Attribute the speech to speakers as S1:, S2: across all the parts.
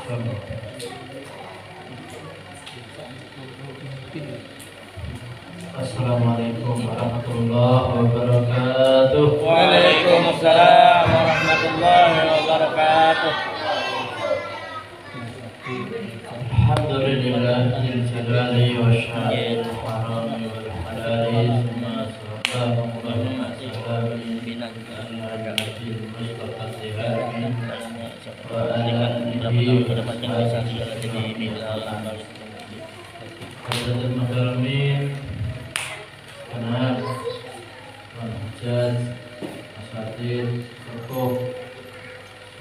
S1: Assalamualaikum warahmatullahi wabarakatuh.
S2: Waalaikumsalam warahmatullahi wabarakatuh.
S1: Alhamdulillahil jalali wasya'il harami wal halali summa sallallahu alaihi wasallam Mustafa Sihari wa alihi Anak, Hujjaj, Asatid, Sepuh,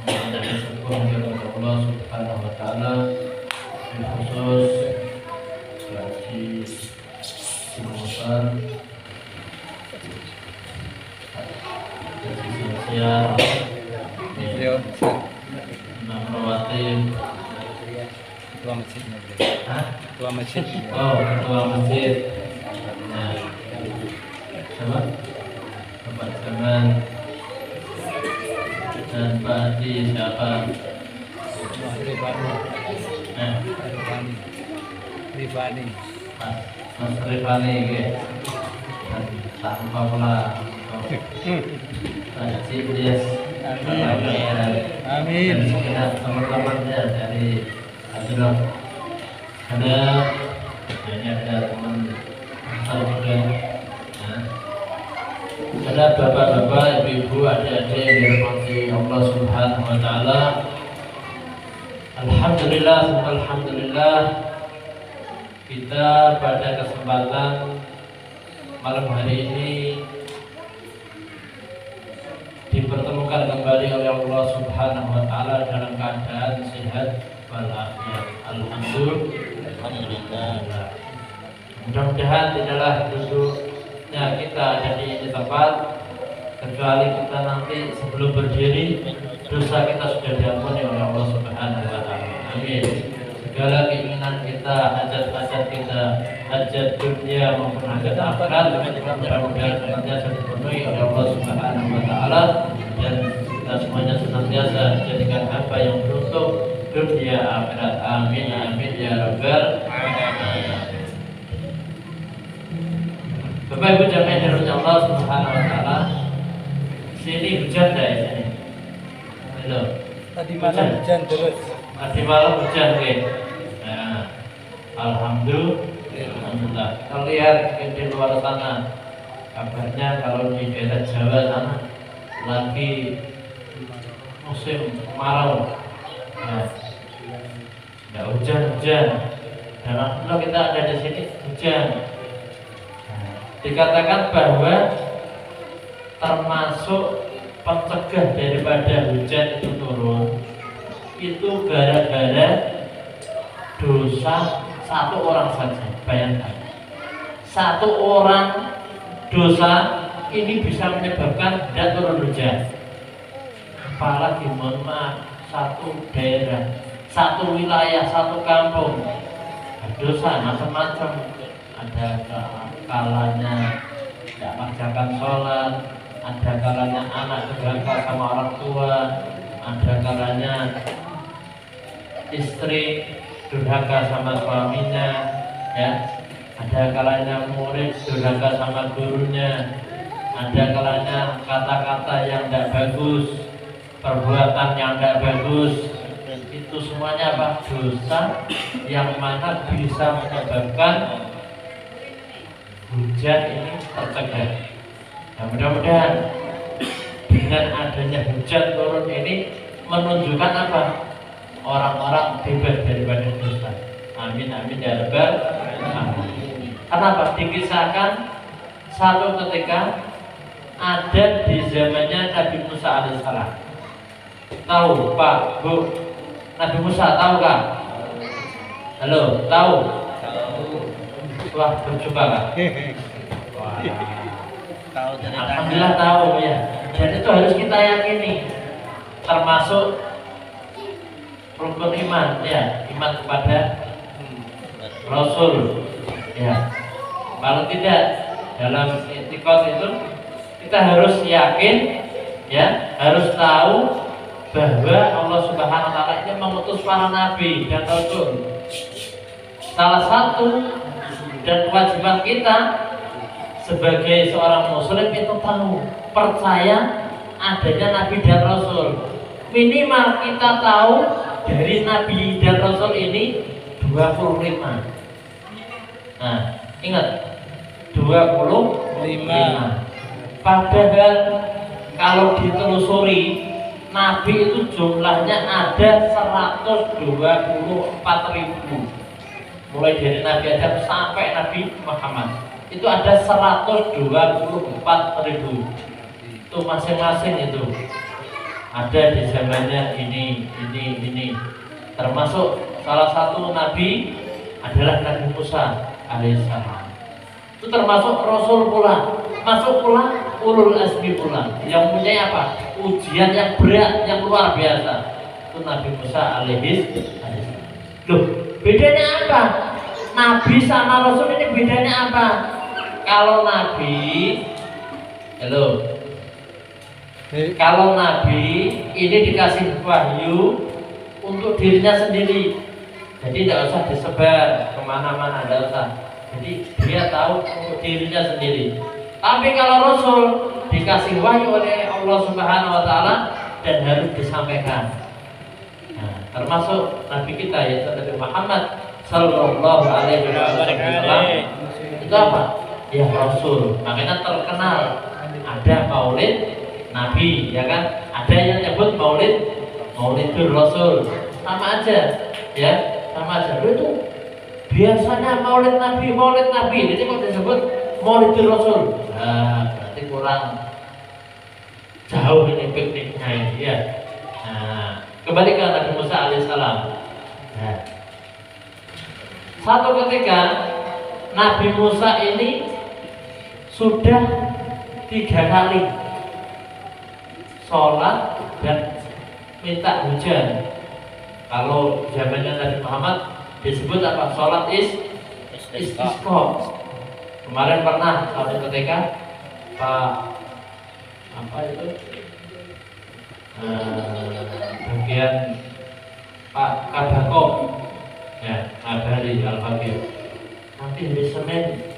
S1: mengucapkan syukur kepada Allah Subhanahu wa Ta'ala, khusus Haji Simosar, Haji Sosial, Imam Rawatib,
S2: Ketua masjid.
S1: Ketua Masjid. Oh, Ketua Masjid. Nah, sama Bapak Zaman dan Pak Adi siapa?
S2: Rifani.
S1: Mas Rifani ke? Tanpa pula. Haji Ilyas.
S2: Amin.
S1: Dan teman-temannya dari Ajilok. Ada teman juga. Ada bapak-bapak, ibu-ibu, adik-adik yang dirahmati Allah Subhanahu wa Ta'ala. Alhamdulillah, kita pada kesempatan malam hari ini dipertemukan kembali oleh Allah Subhanahu wa Ta'ala dalam keadaan sehat walafiat. Alhamdulillah. Mudah-mudahan tidaklah duduknya kita ada di tempat kecuali kita nanti sebelum berdiri dosa kita sudah diampuni oleh Allah Subhanahu wa Ta'ala. Amin. Segala keinginan kita, hajat-hajat kita, hajat dunia maupun hajat akhirat, mudah-mudahan senantiasa dipenuhi oleh Allah Subhanahu wa Ta'ala, dan kita semuanya senantiasa dijadikan hamba yang beruntung dunia akhirat. Amin amin ya rabbal alamin. Bapak Ibu jamaah dirahmati Allah Subhanahu wa Ta'ala. Sini hujan enggak ya sini? Halo.
S2: Tadi malam hujan terus.
S1: Tadi malam hujan ke? Nah, alhamdulillah. Kalau lihat di luar sana, kabarnya kalau di daerah Jawa sana lagi musim kemarau. Nah, enggak hujan. Dan alhamdulillah kita ada di sini hujan. Dikatakan bahwa termasuk pencegah daripada hujan itu turun itu gara-gara dosa satu orang saja. Bayangkan, satu orang dosa ini bisa menyebabkan tidak turun hujan. Apalagi mohon maaf, satu daerah, satu wilayah, satu kampung, dosa macam-macam. Ada kalanya tidak mengerjakan sholat, ada kalanya anak durhaka sama orang tua, ada kalanya istri durhaka sama suaminya, ya, ada kalanya murid durhaka sama gurunya, ada kalanya kata-kata yang tidak bagus, perbuatan yang tidak bagus. Itu semuanya apa? Dosa yang mana bisa menyebabkan hujan ini tercegah. Nah, mudah-mudahan dengan adanya hujan turun ini menunjukkan apa? Orang-orang bebas daripada dosa. Amin amin ya rabbal alamin. Kenapa? Dikisahkan satu ketika ada di zamannya Nabi Musa alaihissalam. Tahu Pak, Bu? Nabi Musa tahu kan? Halo, tahu? Wah, berjumpa kan? Wah.
S2: Tahu ceritanya.
S1: Alhamdulillah tahu ya. Dan itu harus kita yakini, termasuk rukun iman, ya, iman kepada Rasul, ya. Kalau tidak, dalam itikad itu kita harus yakin, ya, harus tahu bahwa Allah Subhanahu wa taala ini mengutus para nabi dan rasul. Salah satu dan kewajiban kita sebagai seorang muslim itu tahu, percaya adanya nabi dan rasul. Minimal kita tahu dari nabi dan rasul ini 25. Nah, ingat 25. Padahal kalau ditelusuri nabi itu jumlahnya ada 124.000. Mulai dari Nabi Adam sampai Nabi Muhammad itu ada 124.000. Itu masing-masing itu ada di zamannya ini. Termasuk salah satu nabi adalah Nabi Musa alaihissalam. Itu termasuk Rasul pula, masuk pula ulul azmi pula, yang punya apa? Ujian yang berat, yang luar biasa. Itu Nabi Musa alaihissalam. Loh, bedanya apa? Nabi sama Rasul ini bedanya apa? Kalau Nabi, kalau Nabi ini dikasih wahyu untuk dirinya sendiri, jadi tidak usah disebar kemana-mana, tidak usah. Jadi dia tahu untuk dirinya sendiri. Tapi kalau Rasul dikasih wahyu oleh Allah Subhanahu wa taala dan harus disampaikan. Nah, termasuk Nabi kita yaitu Nabi Muhammad Sallallahu Alaihi Wasallam itu apa? Ya Rasul. Makanya terkenal ada Maulid Nabi, ya kan? Ada yang nyebut Maulidul Rasul, sama aja, ya, sama aja. Itu biasanya Maulid Nabi. Jadi kalau disebut Maulidul Rasul, nah, berarti kurang jauh ini pikniknya ini, ya. Nah, kembali ke Nabi Musa alaihissalam. Nah, satu ketika Nabi Musa ini sudah 3 kali sholat dan minta hujan. Kalau zamannya Nabi Muhammad disebut apa? Sholat istisqa. Kemarin pernah suatu ketika bagian Pak Kadako ya ngabari Al-Fakir, nanti hari Senin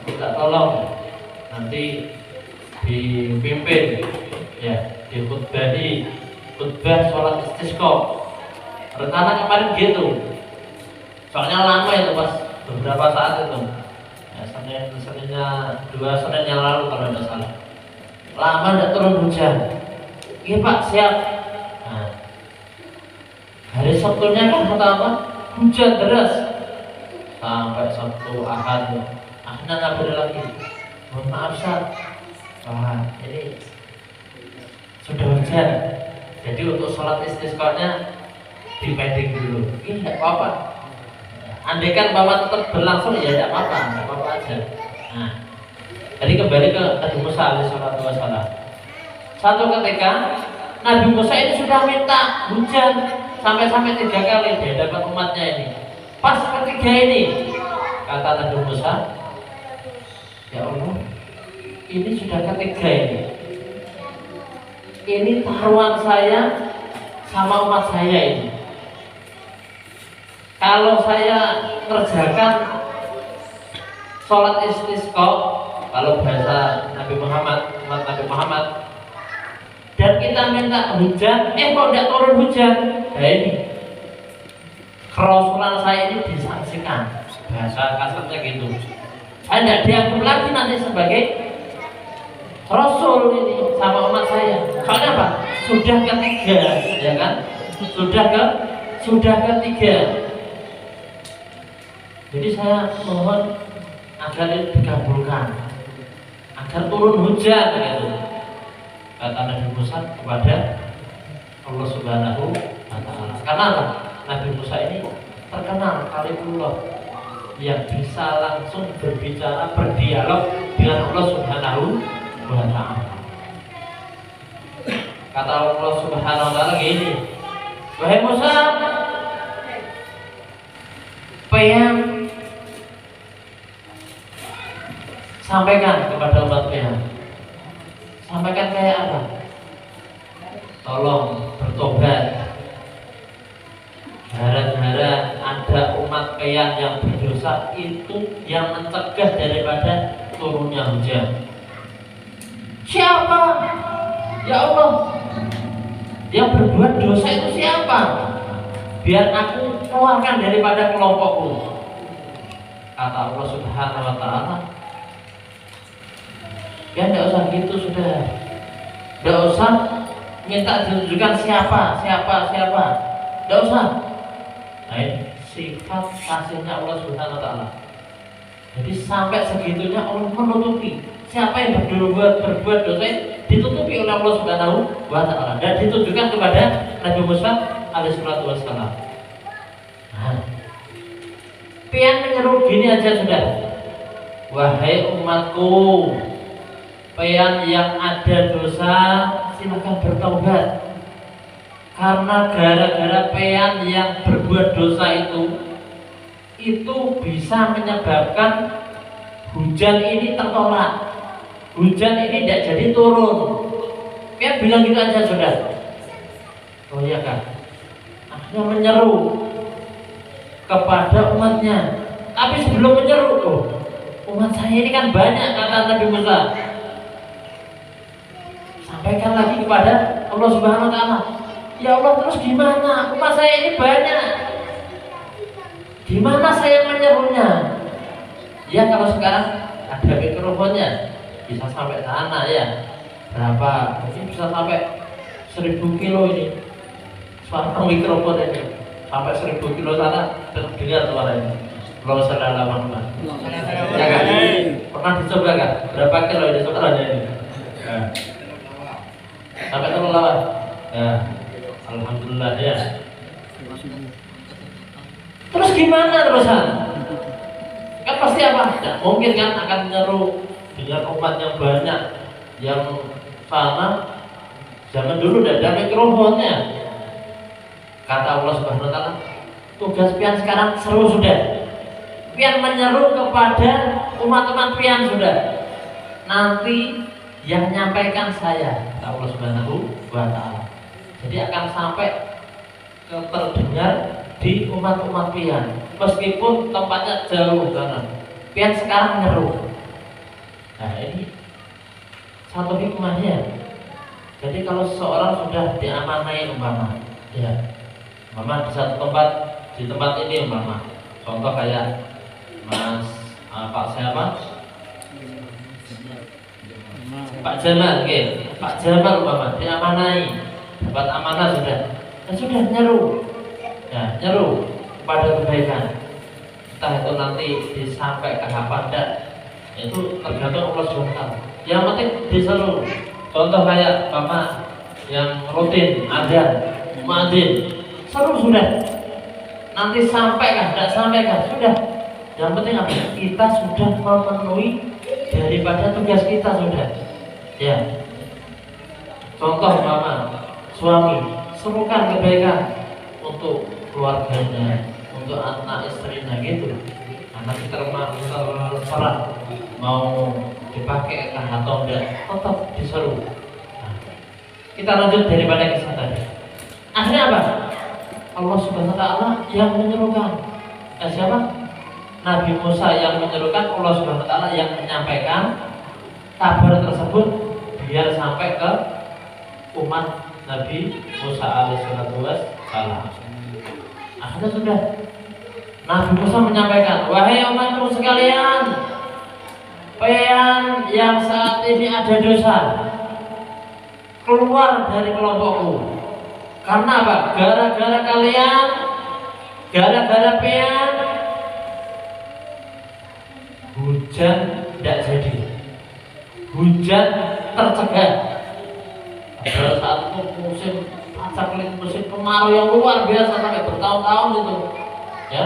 S1: minta tolong nanti dipimpin ya di khutbah sholat istisqa. Rencana kemarin gitu, soalnya lama itu pas beberapa saat itu ya, Seninnya 2 Senin yang lalu kalau tidak salah, lama tidak turun hujan. Iya Pak, siap. Nah, hari Sabtunya kan kata apa? Hujan deras sampai Sabtu Ahad. Akhirnya nggak boleh lagi. Mohon maaf Ustaz, ini sudah hujan. Jadi untuk sholat istisqanya dipending dulu. Ini tidak apa-apa. Andaikan Bapak tetap berlangsung ya tidak apa-apa aja. Nah, jadi kembali ke Nabi Musa alaihissalam. Satu ketika Nabi Musa ini sudah minta hujan sampai 3 kali di hadapan umatnya ini. Pas ketiga ini kata Nabi Musa, ya Allah, ini sudah ketiga ini. Ini taruhan saya sama umat saya ini. Kalau saya kerjakan sholat istisqa, kalau bahasa Nabi Muhammad, umat Nabi Muhammad, dan kita minta hujan, kok tidak turun hujan? Nah ini kerasulan saya ini disaksikan, bahasa kasarnya gitu. Saya tidak dianggap lagi nanti sebagai Rasul ini sama umat saya. Soalnya apa? Sudah ketiga, ya kan? Sudah ketiga. Jadi saya mohon agar ini dikabulkan, agar turun hujan, gitu. Kata Nabi Musa kepada Allah Subhanahu wa taala. Karena apa? Nabi Musa ini terkenal kalimullah yang bisa langsung berbicara, berdialog dengan Allah Subhanahu wa taala. Kata Allah Subhanahu wa taala gini, wahai Musa, pengen sampaikan kepada umat pengen. Sampaikan kayak apa? tolong bertobat. Gara-gara ada umat pian yang berdosa, itu yang mencegah daripada turunnya hujan. Siapa? Ya Allah, yang berbuat dosa itu siapa? Biar aku keluarkan daripada kelompokku. Kata Allah Subhanahu wa ta'ala, ya tidak usah gitu, sudah tidak usah minta ditunjukkan siapa. Tidak usah. Nah, sifat kasihnya Allah Subhanahu wa ta'ala. Jadi sampai segitunya Allah menutupi siapa yang berbuat dosa, ditutupi oleh Allah Subhanahu wa ta'ala dan ditujukan kepada Nabi Musa alaihissalatu wassalam. Nah, pian menyeru gini aja sudah, wahai umatku, pian yang ada dosa silakan bertobat. Karena gara-gara pian yang berbuat dosa itu bisa menyebabkan hujan ini tertolak, hujan ini tidak jadi turun. Pian bilang gitu aja sudah. Oh iya kan, akhirnya menyeru kepada umatnya. Tapi sebelum menyeru tuh, umat saya ini kan banyak, kata Nabi Musa. Sampaikan lagi kepada Allah Subhanahu wa ta'ala. Ya Allah, terus gimana? Umat saya ini banyak. Gimana saya menyerunya? Ya kalau sekarang ada mikrofonnya bisa sampai sana ya. Berapa? Mungkin bisa sampai 1000 kilo ini. Suara mikrofon ini. Sampai 1000 kilo sana terdengar suaranya. Kalau salah lama. Ya kan? Pernah dicoba kan? Berapa kilo ini suaranya ini? Ya. Sampai terlalu lama. Ya. Alhamdulillah ya. Terus gimana terusan? Kan pasti apa? Tidak mungkin kan akan menyeru dengan umat yang banyak yang sana. Zaman dulu tidak ada mikrofonnya. Kata Allah Subhanahu wa ta'ala, tugas pian sekarang seru sudah. Pian menyeru kepada umat-umat pian sudah. Nanti yang nyampaikan saya, kata Allah Subhanahu wa ta'ala. Jadi akan sampai terdengar di umat-umat pian, meskipun tempatnya jauh sana. Pian sekarang menyeru. Nah ini satu hikmahnya. Jadi kalau seseorang sudah diamanai umpama, ya, umpama di satu tempat, di tempat ini umpama, contoh kayak Mas Pak siapa? Pak Jamal, oke. Pak Jamal umpama diamanai, dapat amanah sudah, dan sudah nyeru, ya nyeru pada kebaikan. Entah itu nanti disampaikan apa enggak, itu tergantung Allah SWT. Yang penting diseru. Contoh kayak bapak yang rutin azan, muadzin, seru sudah. Nanti sampaikan, tidak sampaikan sudah. Yang penting apa? Kita sudah memenuhi daripada tugas kita sudah. Ya. Contoh mama, suami, serukan kebaikan untuk keluarganya, untuk anak istrinya gitu. Anak kita terserah mau dipakai atau enggak, tetap diseru. Nah, kita lanjut daripada kisah tadi. Akhirnya apa? Allah Subhanahu wa ta'ala yang menyerukan. Siapa? Nabi Musa yang menyerukan, Allah Subhanahu wa ta'ala yang menyampaikan kabar tersebut biar sampai ke umat Nabi Musa alaihissalatu wassalam. Akhirnya sudah Nabi Musa menyampaikan, wahai umatku sekalian, pian yang saat ini ada dosa, keluar dari kelompokku. Karena apa? Gara-gara kalian, gara-gara pian, hujan tidak jadi, hujan tercegah. Pada saat itu musim pacaklik, musim kemarau yang luar biasa sampai bertahun-tahun itu, ya.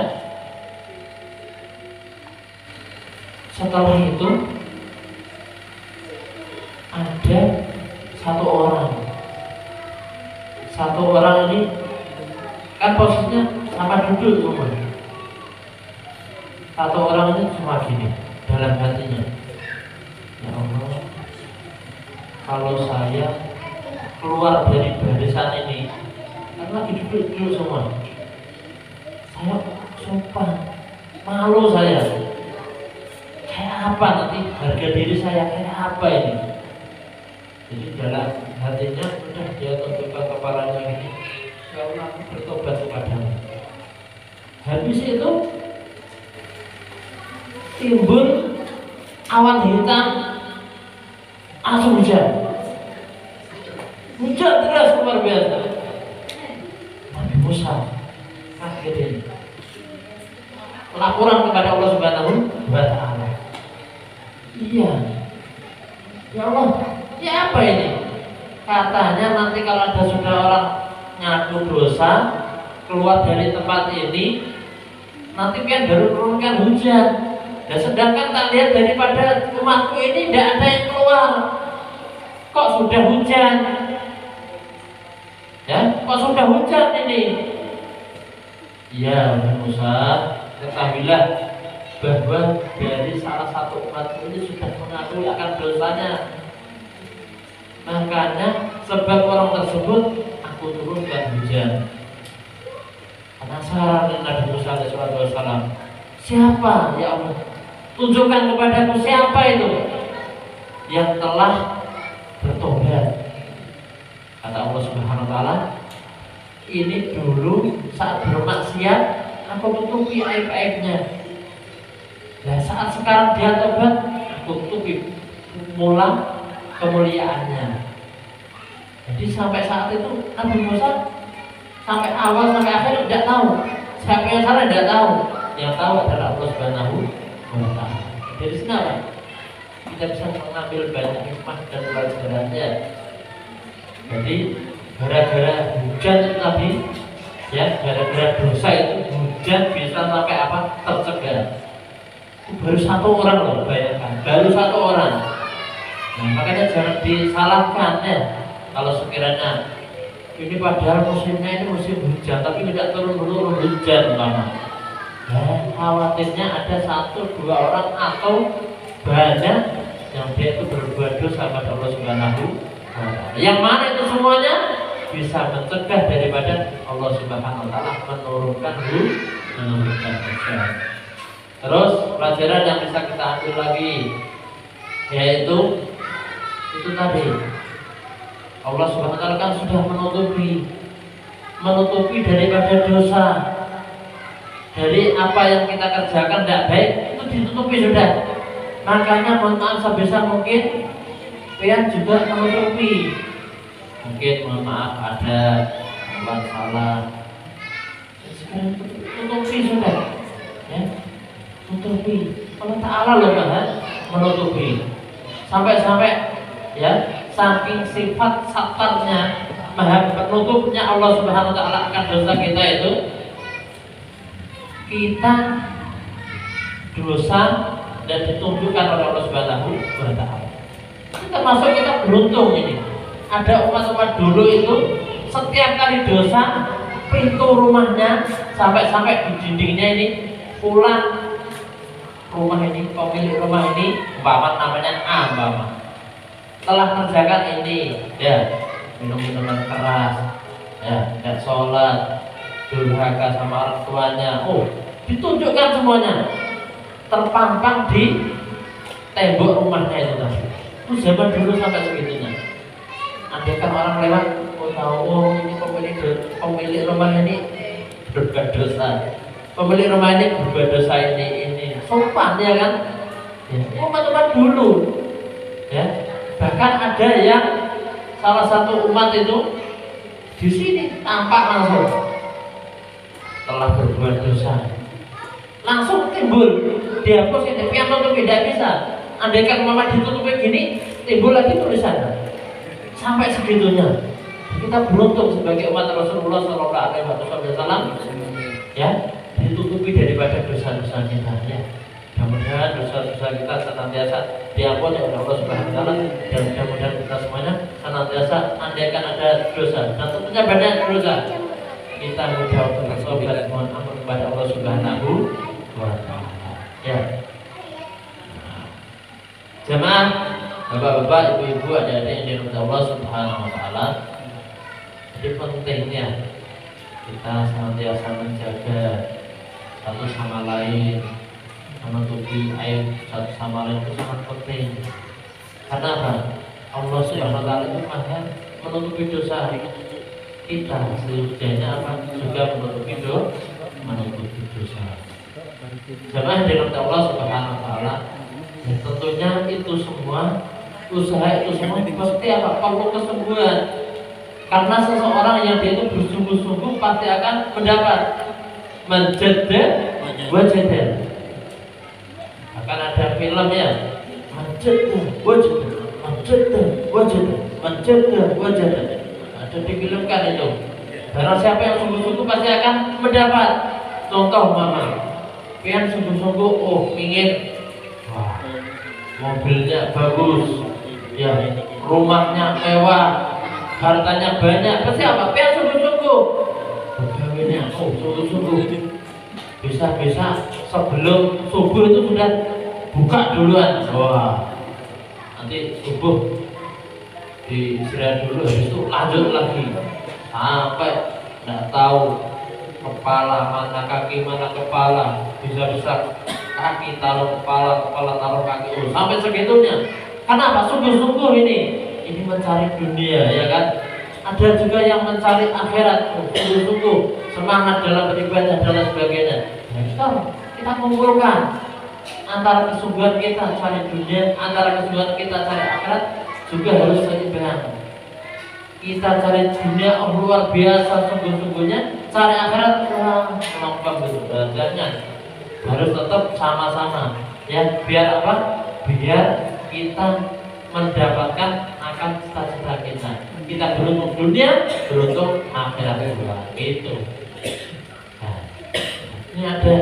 S1: Setelah itu ada satu orang ini kan posisinya sama duduk semua. Satu orang ini cuma gini dalam hatinya, ya Allah, kalau saya keluar dari barisan ini kan lagi duduk semua. Saya sopan, malu saya. Kayak apa nanti harga diri saya kayak apa ini? Jadi dalam hatinya udah dia tunjukkan kepalanya ini, ya Allah aku bertobat kepadamu. Habis itu timbul awan hitam, langsung hujan deras luar biasa. Nabi Musa kaget ini, laporan kepada Allah Subhanahu wa Ta'ala. Iya, ya Allah, ya apa ini? Katanya nanti kalau ada sudah orang ngaku dosa keluar dari tempat ini, nanti kan baru turunkan hujan. Dan sedangkan tak lihat daripada umatku ini tidak ada yang keluar, kok sudah hujan? Ya, kok sudah hujan ini? Ya, Musa, ketahuilah bahwa dari salah satu umatku ini sudah mengakui akan dosanya. Makanya sebab orang tersebut aku turunkan hujan. Penasaran Nabi Musa alaihissalam, siapa ya Allah? Tunjukkan kepadaku siapa itu yang telah bertobat. Kata Allah Subhanahu wa Ta'ala, ini dulu saat bermaksiat aku tutupi aib-aibnya. Nah saat sekarang dia tobat, aku tutupi mula kemuliaannya. Jadi sampai saat itu Nabi Musa sampai awal sampai akhir tidak tahu siapa yang salah, tidak tahu. Yang tahu adalah Allah Subhanahu wa Ta'ala. Dari sini apa? Kita bisa mengambil banyak hikmah dan pelajarannya. Jadi gara-gara hujan itu tadi, ya gara-gara dosa itu hujan bisa sampai apa? Tercegah. Baru satu orang loh, bayangkan, baru satu orang. Nah, makanya jangan disalahkan ya. Kalau sekiranya ini padahal musimnya ini musim hujan, tapi tidak turun hujan lama. Ya, khawatirnya ada satu dua orang atau banyak yang dia itu berbuat dosa pada Allah Subhanahu wa Ta'ala. Yang mana itu semuanya bisa mencegah daripada Allah Subhanahu wa Ta'ala menurunkan hujan. Terus pelajaran yang bisa kita ambil lagi yaitu itu tadi Allah Subhanahu wa Ta'ala kan sudah menutupi daripada dosa, dari apa yang kita kerjakan tidak baik itu ditutupi sudah. Makanya mohon maaf sebisa mungkin kalian juga menutupi. Mungkin mohon maaf ada buat salah, sekarang tutupi sudah ya. Tutupi. Allah Ta'ala loh kan menutupi. Sampai-sampai ya, saking sifat satarnya, maha penutupnya Allah Subhanahu wa Ta'ala akan dosa kita itu, kita dosa dan ditunjukkan oleh Allah Subhanahu wa Ta'ala. Termasuk kita beruntung ini. Ada umat-umat dulu itu setiap kali dosa, pintu rumahnya sampai-sampai di dindingnya ini pulang rumah ini, pemilik rumah ini, umpama namanya A, umpama telah mengerjakan ini, ya minum minuman keras, ya tidak sholat, durhaka sama orang tuanya, oh ditunjukkan semuanya, terpampang di tembok rumahnya itu tadi. Itu zaman dulu sampai segitunya. Andaikan orang lewat, oh tahu, oh ini pemilik rumah ini berbuat dosa. Pemilik rumah ini berbuat dosa ini sopan ya kan? Umat-umat dulu ya. Bahkan ada yang salah satu umat itu di sini tampak langsung telah berbuat dosa, langsung timbul dihapus ini, yang tutup tidak bisa. Andaikan umat ditutupi gini, timbul lagi tulisannya sampai segitunya. Kita beruntung sebagai umat Rasulullah SAW ya, ditutupi daripada dosa-dosa kita ya. Mudah-mudahan dosa-dosa kita senantiasa diampuni oleh Allah Subhanahu wa Ta'ala, dan mudah-mudahan kita semuanya senantiasa andaikan ada dosa, dan tentunya banyak dosa, kita mudah untuk bertobat mohon ampun kepada Allah Subhanahu wa Ta'ala. Ya. Jemaah Bapak-bapak, ibu-ibu, adik-adik yang dirahmati Allah Subhanahu wa taala. Jadi pentingnya kita senantiasa menjaga satu sama lain, menutupi aib satu sama lain itu sangat penting. Karena apa? Allah Subhanahu wa taala itu maha menutupi dosa kita, sejujurnya apa? Juga menutupi dosa. Jamaah dirahmati Allah Subhanahu wa taala. Ya, tentunya itu semua usaha itu semua pasti apa? Perlu kesembuhan. Karena seseorang yang dia itu bersungguh-sungguh pasti akan mendapat menjadi wajadah. Akan ada film ya, menjadi wajadah. Ada difilmkan itu. Karena siapa yang sungguh-sungguh pasti akan mendapat. Contoh mama, pian sungguh-sungguh, ingin, wah, mobilnya bagus, ya, rumahnya mewah, hartanya banyak, pasti apa? Pian sungguh-sungguh, pegawainya, sungguh-sungguh, bisa-bisa sebelum subuh itu sudah buka duluan, wah, nanti subuh diistirahat dulu, habis itu lanjut lagi sampai nggak tahu kepala mana kaki mana kepala, bisa-bisa kaki taruh kepala, kepala taruh kaki, sampai segitunya. Kenapa? Sungguh-sungguh ini mencari dunia, ya kan? Ada juga yang mencari akhirat, sungguh-sungguh semangat dalam beribadah dan sebagainya. Nah, kita kumpulkan antara kesungguhan kita cari dunia, antara kesungguhan kita cari akhirat juga harus seimbang. Kita cari dunia luar biasa sungguh-sungguhnya, cari akhirat kemampuan beribadahnya harus tetap sama-sama. Ya, biar apa? Biar kita mendapatkan akan cita-cita kita. Kita beruntung dunia, beruntung akhirat juga. Gitu. Nah, ini ada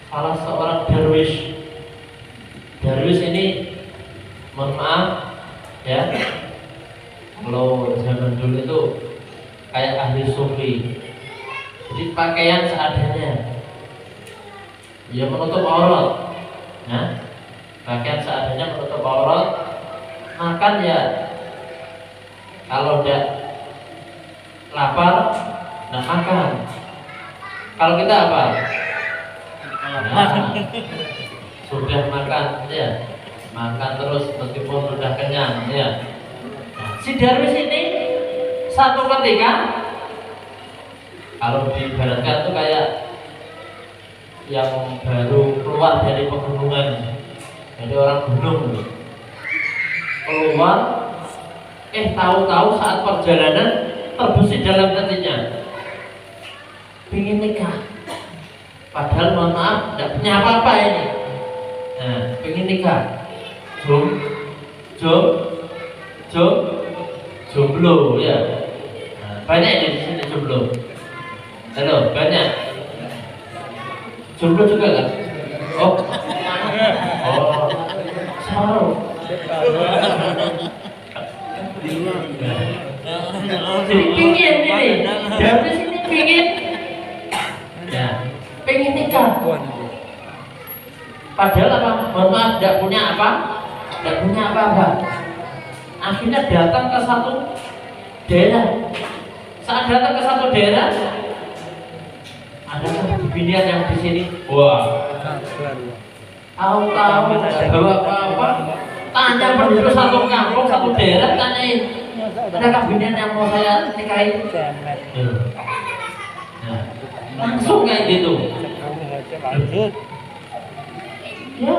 S1: salah seorang darwish. Darwish ini, mohon maaf, ya. Kalau zaman dulu itu kayak ahli sufi, jadi pakaian seadanya, dia menutup aurat, nah, pakaian seadanya menutup aurat, makan ya, kalau udah lapar, nah makan. Kalau kita apa? Nah, sudah makan, ya, makan terus meskipun sudah kenyang, ya. Si darwis ini satu ketika, kalau diibaratkan itu kayak yang baru keluar dari pegunungan, jadi orang gunung keluar, tahu-tahu saat perjalanan terbesit dalam hatinya pengen nikah, padahal mohon maaf tidak punya apa-apa ini. Nah, pengen nikah, jomblo, ya. Nah, banyak di sini jomblo. Halo, banyak. Jomblo juga kan? Oh, saru. Jadi pingin ini, dari sini pingin, ya, pingin nikah. Padahal apa? Mohon maaf, tidak punya apa-apa. Akhirnya datang ke satu daerah. Saat datang ke satu daerah, ada kebinian yang di sini. Wah, tahu-tahu tidak bawa apa-apa. Tanya penduduk satu kampung, satu daerah, tanyain, ada kebinian yang mau saya nikahin? Nah, langsung kayak gitu. Ya,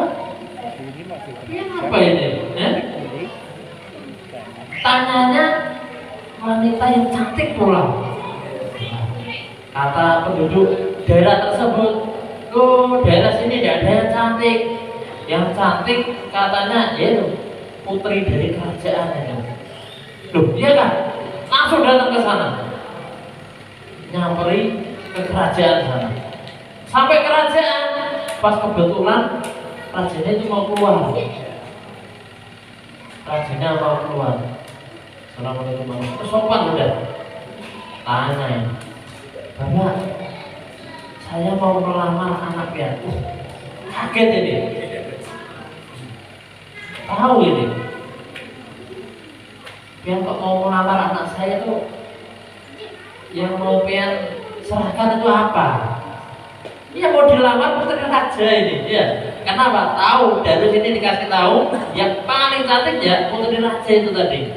S1: apa ini? Tanyanya wanita yang cantik pula. Kata penduduk daerah tersebut, daerah sini tidak ada yang cantik. Yang cantik katanya ya putri dari kerajaan itu. Loh, iya kan? Langsung datang ke sana, nyamperin ke kerajaan sana. Sampai kerajaan, pas kebetulan rajanya itu mau keluar. Rajanya mau keluar. Assalamualaikum warahmatullahi wabarakatuh. Sopan udah. Tanya, Bapak, saya mau melamar anak piatu. Kaget ini. tahu ini. Pian kok mau melamar anak saya tuh, yang mau pian serahkan itu apa? Iya mau dilamar putri raja ini, ya. Kenapa? Tahu dari sini dikasih tahu yang paling cantik ya putri raja itu tadi.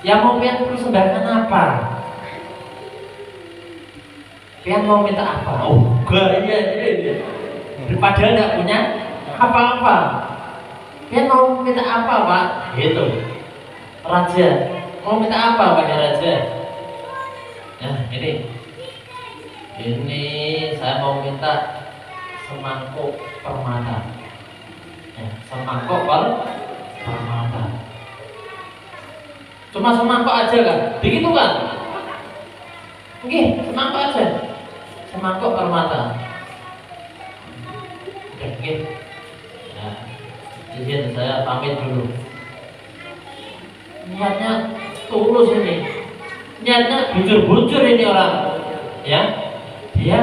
S1: Yang mau pian persembahkan apa? Pian mau minta apa? Oh, gaya. Padahal nggak punya apa-apa. Pian mau minta apa, Pak? Gitu. Raja, mau minta apa, Pak Raja? Nah, ini saya mau minta semangkuk permata. Ya, semangkuk permata. Cuma semangkuk aja kan? Begitu kan? Oke, semangkuk aja. Semangkuk permata. Oke. Nah, izin saya pamit dulu. Niatnya tulus ini. Niatnya bujur-bujur ini orang. Ya. Dia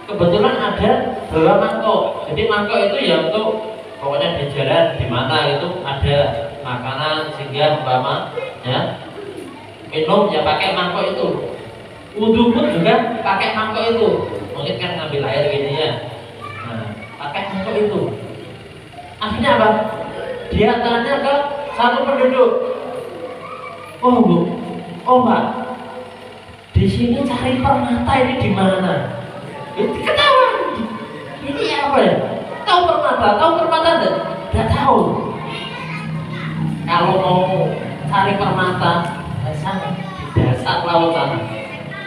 S1: kebetulan ada 2 mangkok. Jadi mangkok itu ya untuk pokoknya di jalan di mana itu ada makanan sehingga umpama ya minum ya pakai mangkok itu. Wudu pun juga pakai mangkok itu. Mungkin kan ngambil air gini ya. Nah, pakai mangkok itu. Akhirnya apa? Dia tanya ke satu penduduk. Oh Bu, oh Mbak, di sini cari permata ini di mana? Itu ketawa. Ini apa ya? Tahu permata? Tahu permata enggak? Enggak tahu. Kalau mau cari permata, sana di dasar laut sana.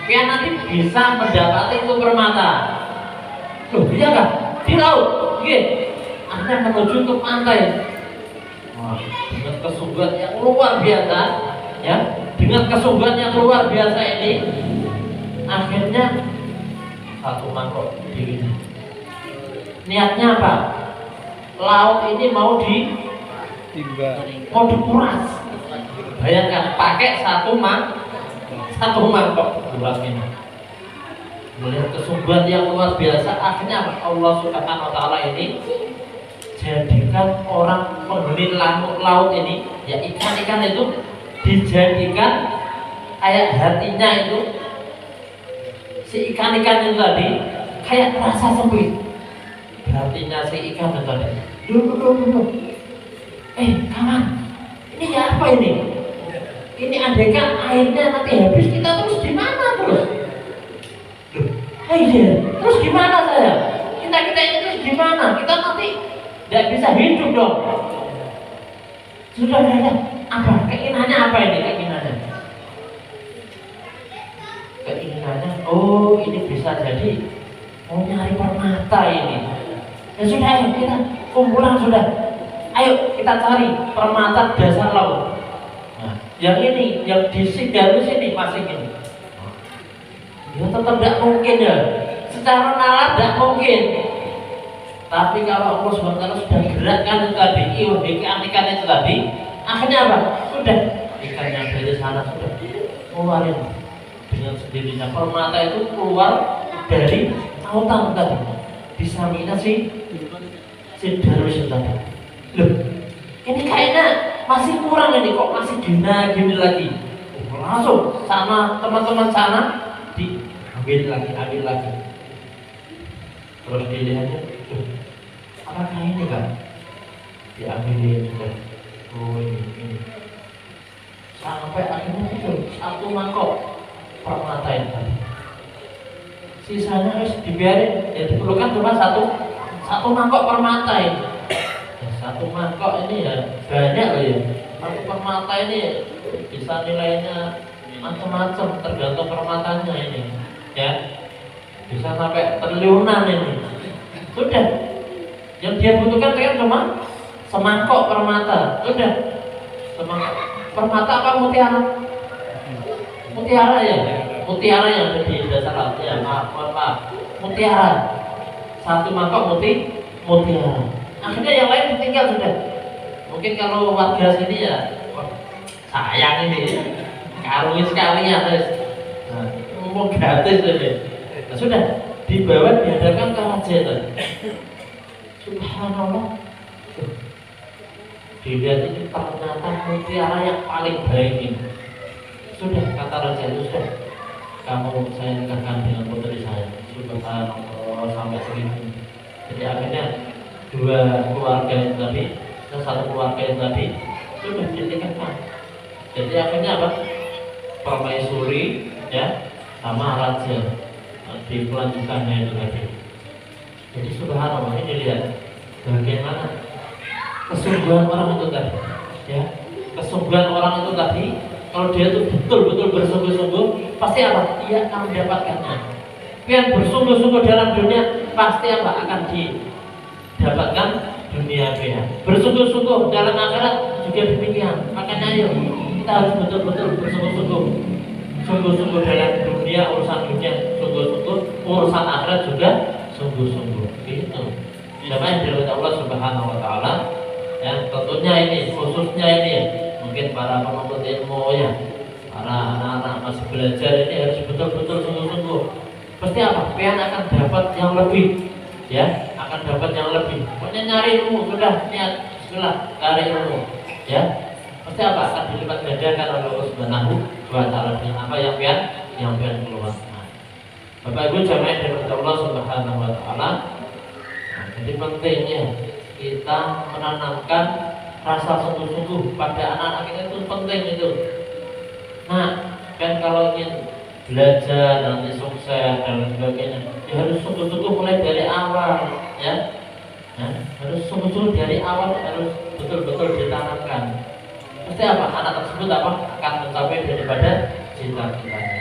S1: Biar nanti bisa mendapati itu permata. Loh, iya nggak? Di laut, oke. Akhirnya menuju ke pantai. Wah, dengan kesungguhan yang luar biasa, ya, dengan kesungguhan yang luar biasa ini, akhirnya satu mangkok diri. Niatnya apa? Laut ini mau dikuras. Bayangkan pakai satu mangkok gelas ini. Melihat kesungguhan yang luar biasa, akhirnya Allah Subhanahu wa Ta'ala ini jadikan orang penghuni laut ini, ya ikan-ikan itu dijadikan kayak hatinya itu, si ikan-ikan itu tadi kayak rasa sempit. Hatinya si ikan itu tadi. Dulu. Kawan, ini apa ini? Ini andaikan airnya nanti habis, kita terus di mana terus? Terus gimana saya? Kita ini terus gimana? Kita nanti tidak bisa hidup dong. Sudah. Apa? Keinginannya apa ini? Keinginannya, oh ini bisa jadi mau nyari permata ini. Ya sudah, ayo kita kumpulan sudah. Ayo kita cari permata dasar laut. Nah, yang ini, yang di sini masih ini. Ya tetap tidak mungkin ya. Secara nalar tidak mungkin. Tapi kalau Allah SWT sudah gerakkan itu tadi, ikan itu tadi, akhirnya apa? Sudah ikan yang dari sana sudah keluarin dengan sendirinya. Permata itu keluar dari lautan tadi. Bisa minat si Darwis tadi. Loh, ini kayaknya masih kurang ini, kok masih gini lagi. Langsung sama teman-teman sana diambil lagi. Terus dilihatnya, apakah ini kan? Diambilin sudah. Oh ini. Sampai akhirnya itu satu mangkok permata ini tadi. Sisanya harus dibiarin. Ya diperlukan cuma satu mangkok permata ini. Ya, satu mangkok ini ya banyak loh ya. Satu permata ini bisa nilainya macam-macam tergantung permatanya ini. Ya, bisa sampai triliunan ini. Sudah. Yang dia butuhkan kan cuma semangkok permata. Sudah. Semangkok permata apa mutiara? Mutiara ya. Mutiara yang ada di dasar laut ya. Maaf. Mutiara. Satu mangkok mutiara. Akhirnya yang lain ditinggal sudah. Mungkin kalau warga sini ya, sayang ini. Karungin sekali ya, ngomong gratis ini. Nah, sudah dibawa dihadapkan ke raja itu. Subhanallah. dilihat ini ternyata mutiara yang paling baik ini. Sudah, kata raja itu, sudah, kamu saya nikahkan dengan putri saya. Subhanallah, sampai segitu. Jadi akhirnya dua keluarga itu tadi, satu keluarga itu tadi sudah dinikahkan. Jadi akhirnya apa? Permaisuri ya sama raja di pelanjutannya itu tadi. Jadi subhanallah, ini lihat bagaimana kesungguhan orang itu tadi, ya, kesungguhan orang itu tadi. Kalau dia itu betul-betul bersungguh-sungguh, pasti apa? Dia akan mendapatkannya. Yang bersungguh-sungguh dalam dunia, pasti apa? Akan didapatkan dunia dia. Bersungguh-sungguh dalam akhirat juga demikian. Makanya ayo kita harus betul-betul bersungguh-sungguh. Sungguh-sungguh dalam dunia, urusan dunia, sungguh-sungguh, urusan akhirat juga sungguh-sungguh. Itu. Namanya dari Allah Subhanahu Wa Taala. Yang tentunya ini, khususnya ini ya. Mungkin para penuntut ilmu ya, para anak-anak masih belajar ini harus betul-betul sungguh-sungguh. Pasti apa? Pian akan dapat yang lebih, ya, akan dapat yang lebih. Pokoknya nyari ilmu, sudah niat, sudah cari ilmu, ya. Pasti apa? Akan dilipat gandakan oleh Allah Subhanahu Wa Taala dengan apa yang pian keluarkan. Bapak Ibu jamaah dari Allah Subhanahu Wa Taala. Jadi pentingnya kita menanamkan rasa sungguh-sungguh pada anak-anak kita, itu penting itu. Nah, kan kalau ingin belajar nanti sukses dan sebagainya, ya harus sungguh-sungguh mulai dari awal, ya. Nah, harus sungguh-sungguh dari awal, harus betul-betul ditanamkan. Pasti apa? Anak tersebut apa? Akan mencapai daripada cita-citanya.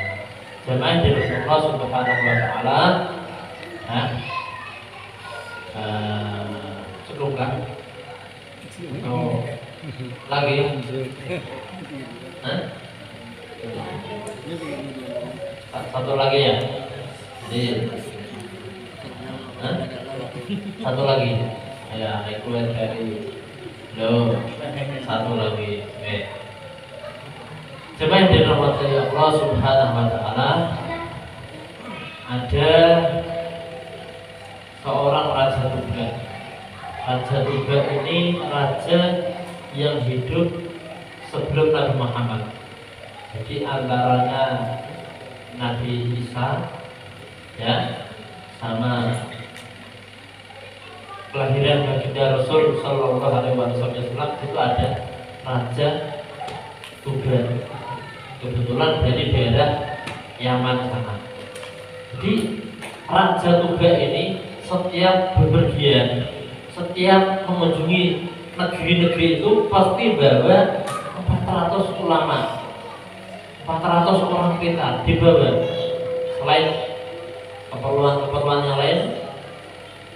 S1: Jemaah dari Allah Subhanahu Wa Taala. Nah, cukup kan? Oh, lagi? Hah? Satu lagi ya? Jadi, hah? Satu lagi? Ya, itu dari lo. Satu lagi. Coba yang dirahmati Allah Subhanahu Wa Taala, ada seorang raja Tubak. Raja Tubak ini raja yang hidup sebelum Nabi Muhammad. Jadi antaranya Nabi Isa, ya, sama kelahiran baginda Rasul Sallallahu Alaihi Wasallam itu ada Raja Tubak. Kebetulan dari daerah Yaman sana. Jadi Raja Tubak ini setiap bepergian, setiap mengunjungi negeri-negeri itu pasti bawa 400 ulama, 400 orang kita dibawa. Selain keperluan-keperluan yang lain,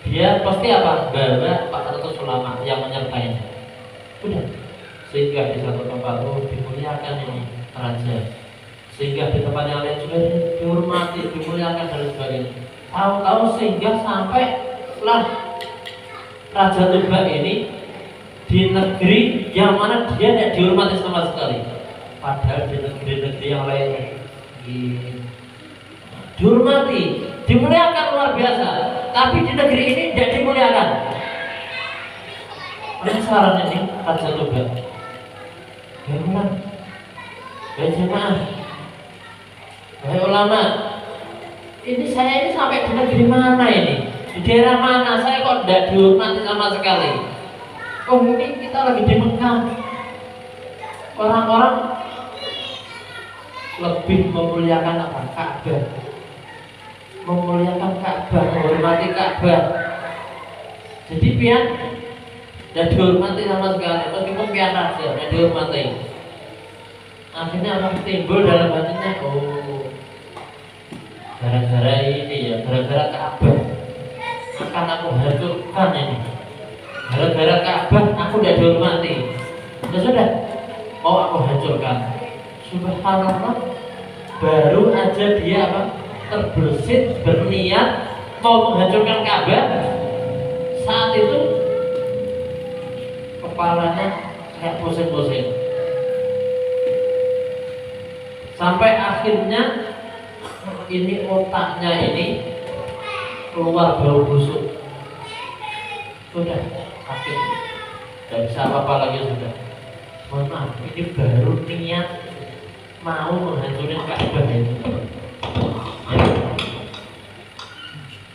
S1: dia pasti apa? Bawa 400 ulama yang menyertainya. Sudah. Sehingga di satu tempat dimuliakan ini raja, sehingga di tempat yang lain juga dihormati, dimuliakan dan sebagainya. Tahu-tahu sehingga sampai lah Raja Tubak ini di negeri yang mana dia tidak dihormati sama sekali. Padahal di negeri-negeri yang lain dihormati, dimuliakan luar biasa. Tapi di negeri ini tidak dimuliakan. Penasaran ini Raja Tubak. Bagaimana? Baik jemaah, baik ulama. Ini saya ini sampai di negeri mana ini? Di daerah mana? Saya kok tidak dihormati sama sekali. Oh, ini kita lagi di Mekah. Orang-orang lebih memuliakan apa? Ka'bah. Memuliakan Ka'bah, menghormati Ka'bah. Jadi pian tidak dihormati sama sekali. Meskipun pian raja tidak dihormati. Akhirnya apa timbul dalam hatinya? Oh, gara-gara ini ya, gara-gara Ka'bah akan aku hancurkan ini. Gara-gara Ka'bah aku tidak dihormati. Ya sudah, mau aku hancurkan. Subhanallah, baru aja dia apa? Terbersit, berniat mau menghancurkan Ka'bah. Saat itu kepalanya kayak pusing-pusing. Sampai akhirnya ini otaknya ini keluar bau busuk. Sudah sakit. tidak bisa apa-apa lagi sudah. Mohon maaf, ini baru niat mau menghancurin Ka'bah itu. Ya.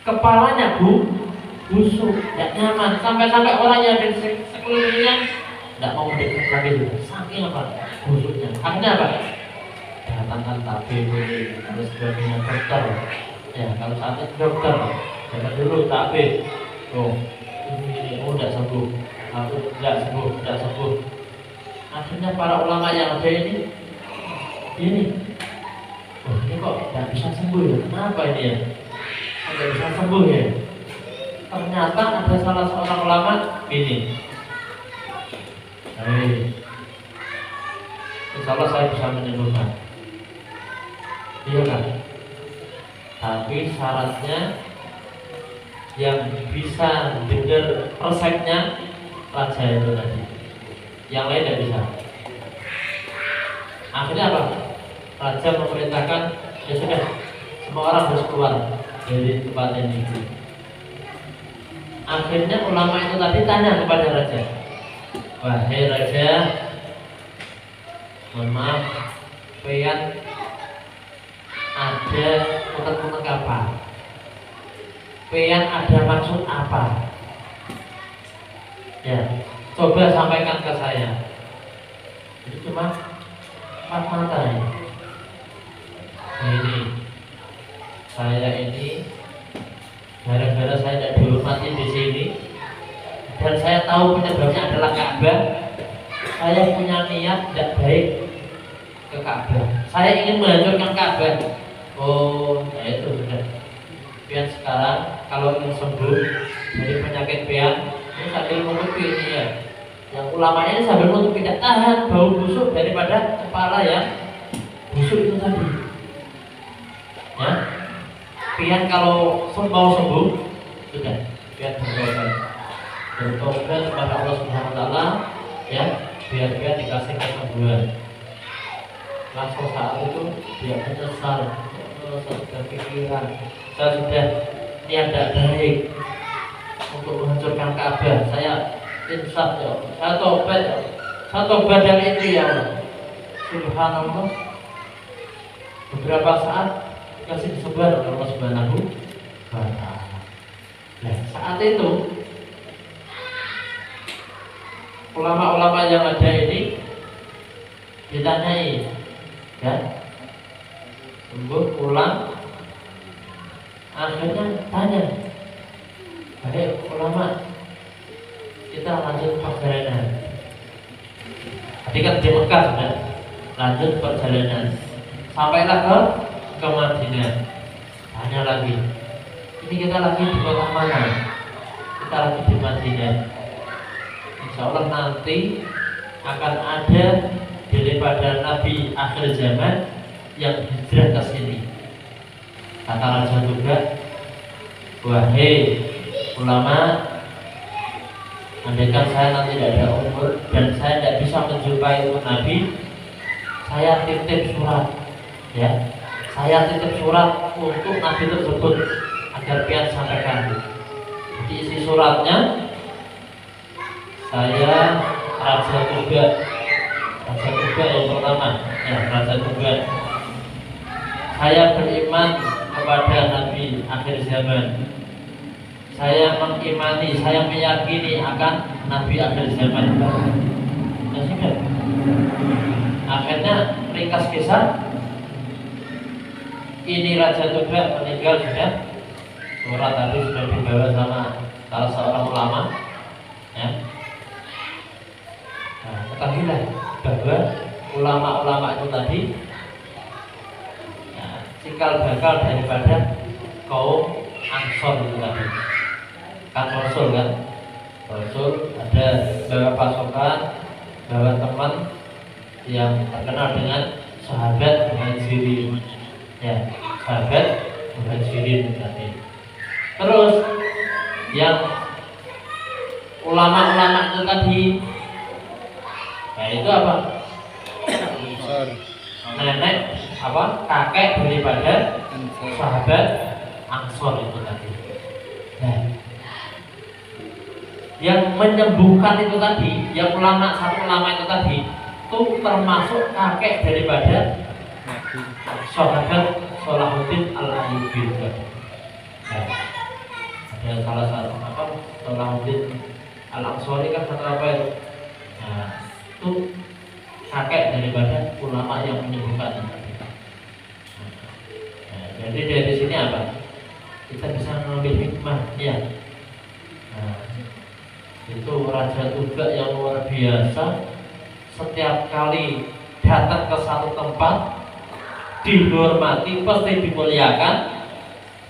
S1: Kepalanya busuk, tidak nyaman, sampai-sampai orang yang di sekelilingnya tidak mau mendekat lagi juga. Saking apa? Busuknya. Akhirnya apa? Datangkan tabib dan sebagainya, dokter. Ya, kalau saat itu dokter, jangan dulu tabib. Oh, ini tidak sembuh, aku tidak sembuh. Akhirnya para ulama yang ada ini, oh ini kok tidak bisa sembuh ya? Kenapa ini ya? Tidak bisa sembuh ya? Ternyata ada salah seorang ulama ini. Insya Allah saya bisa menyembuhkan. Iya kan? Tapi syaratnya yang bisa dengar resepnya raja itu tadi. Yang lain tidak bisa. Akhirnya apa? Raja memerintahkan, ya sudah, semua orang harus keluar dari tempat ini. Akhirnya ulama itu tadi tanya kepada raja, wahai raja, mohon maaf, pengen ada unek-unek apa? Pengen ada maksud apa? Ya, coba sampaikan ke saya. Itu cuma 4 mata ya. Nah ini, saya ini gara-gara saya tidak dihormati di sini dan saya tahu penyebabnya adalah Ka'bah. Saya punya niat tidak baik ke Ka'bah. Saya ingin menghancurkan Ka'bah. Oh, ya itu sudah. Pian sekarang kalau ingin sembuh dari penyakit pian, ini sambil menutupi ini ya. Yang ulamanya ini sambil menutupi, tidak tahan bau busuk daripada kepala yang busuk itu tadi. Ya, pian kalau mau sembuh sudah, pian bertobat kepada Allah Subhanahu Wa Taala, ya, biar pian dikasih kesembuhan. Langsung saat itu dia menyesal, sudah pikiran, saya sudah niat tidak baik untuk menghancurkan Ka'bah. Saya insaf ya, saya tobat dari itu ya Allah. Subhanallah. Beberapa saat kasih disebar oleh Allah Subhanahu wa Ta'ala. Nah, saat itu ulama-ulama yang ada ini ditanyai, ya, sembuh pulang. Akhirnya tanya, baik ulama, kita lanjut perjalanan. Tadi kan di Mekah sudah, lanjut perjalanan. Sampailah ke Madinah. Tanya lagi, ini kita lagi di kota mana? Kita lagi di Madinah. Insya Allah nanti akan ada daripada Nabi akhir zaman yang hijrah ke sini. Kata raja juga, wahai ulama, andaikan saya nanti tidak ada umur dan saya tidak bisa menjumpai Nabi, saya titip surat, ya, saya titip surat untuk Nabi tersebut agar pian sampaikan. Jadi isi suratnya, saya raja juga yang pertama, ya, raja juga. Saya beriman kepada Nabi akhir zaman. Saya mengimani, saya meyakini akan Nabi akhir zaman. Ya sudah. Akhirnya ringkas kisah, ini Raja Tuba meninggal sudah. Surat tadi sudah dibawa sama salah seorang ulama. Ya. Nah, ketahuilah bahwa ulama-ulama itu tadi cikal bakal daripada kaum Ansor itu tadi. Kan Rasul kan, Rasul ada bawa pasukan, bawa teman yang terkenal dengan sahabat Muhajirin, ya, sahabat Muhajirin tadi. Terus yang ulama-ulama itu tadi, nah itu apa? Nenek apa? Kakek daripada sahabat Ansor itu tadi. Nah, yang menyembuhkan itu tadi, yang satu ulama itu tadi, itu termasuk kakek daripada sahabat Salahuddin Al-Ayyubi. Nah, ada salah satu Salahuddin Al-Ansori kan kata apa itu? Nah, itu kakek daripada ulama yang menyembuhkan. Nah, jadi dari sini apa? Kita bisa mengambil hikmah, ya. Nah, itu Raja Tuba yang luar biasa. Setiap kali datang ke satu tempat dihormati, pasti dimuliakan.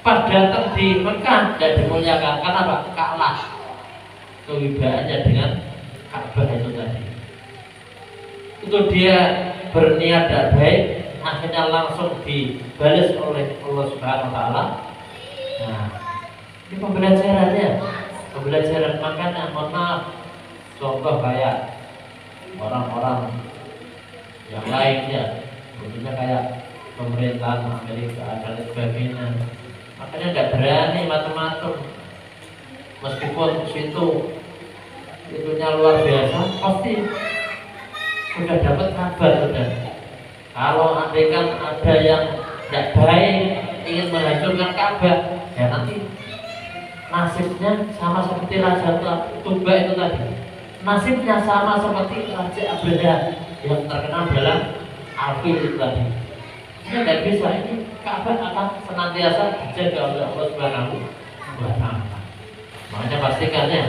S1: Pas datang di Mekah tidak dimuliakan. Kenapa? Kalah kewibawaannya dengan Ka'bah itu tadi. Itu dia berniat tidak baik, akhirnya langsung dibalas oleh Allah Subhanahu Wa Taala. Nah, ini pembelajarannya. Pembelajaran makanya, mohon maaf, contoh kayak orang-orang yang lainnya, tentunya kayak pemerintahan Amerika dan sebagainya. Makanya nggak berani macam-macam. Meskipun situ itunya luar biasa, pasti sudah dapat kabar sudah. Kalau andaikan ada yang tidak baik ingin menghancurkan Ka'bah, ya nanti nasibnya sama seperti Raja Tuba itu tadi. Nasibnya sama seperti Raja Abraha yang terkenal dalam Al-Fil itu tadi. Ini tidak bisa, ini Ka'bah akan senantiasa dijaga oleh Allah Subhanahu wa Ta'ala. Makanya pastikan ya,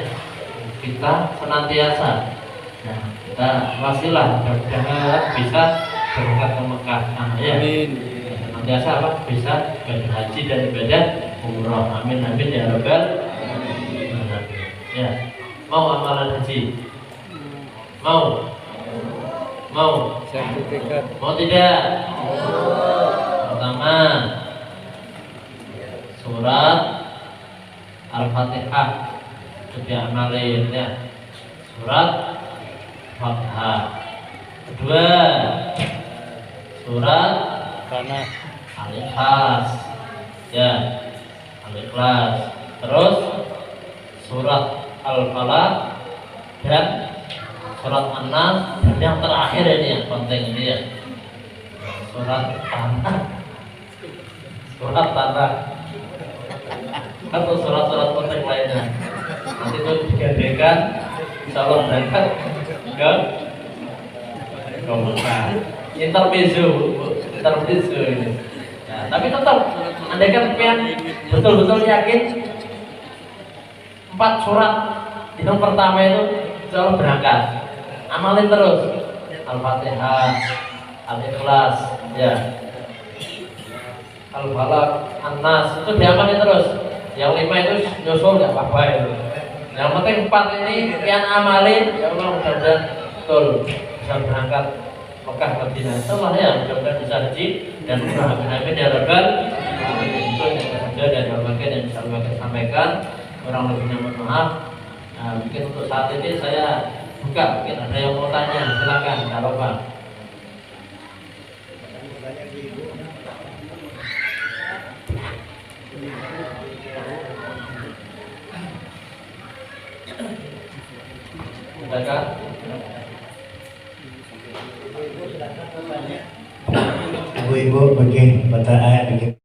S1: kita senantiasa, nah, kita wasilah mudah-mudahan bisa berangkat ke Mekah. Ya. Senantiasa apa? Bisa ibadah haji dan ibadah umroh. Amin amin ya rabbal alamin. Ya. Mau amalan haji? Mau
S2: sertifikat.
S1: Mau tidak? Pertama, surat Al-Fatihah itu diamalin ya. Surat Fatihah. Kedua, surat Al-Ikhlas ya, Al-Ikhlas. Terus surat Al-Falaq dan surat An-Nas, dan yang terakhir ini yang penting ini ya, surat Tanah. Surat Tanah atau surat-surat penting lainnya. Nanti itu digantikan, insya Allah berangkat ke Mekah. Intermezzo ini. Nah, tapi tetap, andaikan kalian betul-betul yakin 4 surat yang pertama itu insya Allah berangkat. Amalin terus Al-Fatihah, Al-Ikhlas ya, Al-Falaq, An-Nas, itu diamalin terus. Yang 5 itu nyusul nggak apa-apa itu. Yang penting 4 ini yang amalin, ya Allah mudah-mudahan betul bisa berangkat Mekah Madinah. Insyaallah ya, mudah-mudahan bisa haji dan umrah. Amin ya rabbal alamin. Itu yang saja dari bagian yang bisa saya sampaikan. Kurang lebihnya mohon maaf. Nah, mungkin untuk saat ini saya buka, mungkin ada yang mau tanya, silakan, nggak apa-apa. Silakan.
S3: Ibu-ibu begini, pertanyaan begini.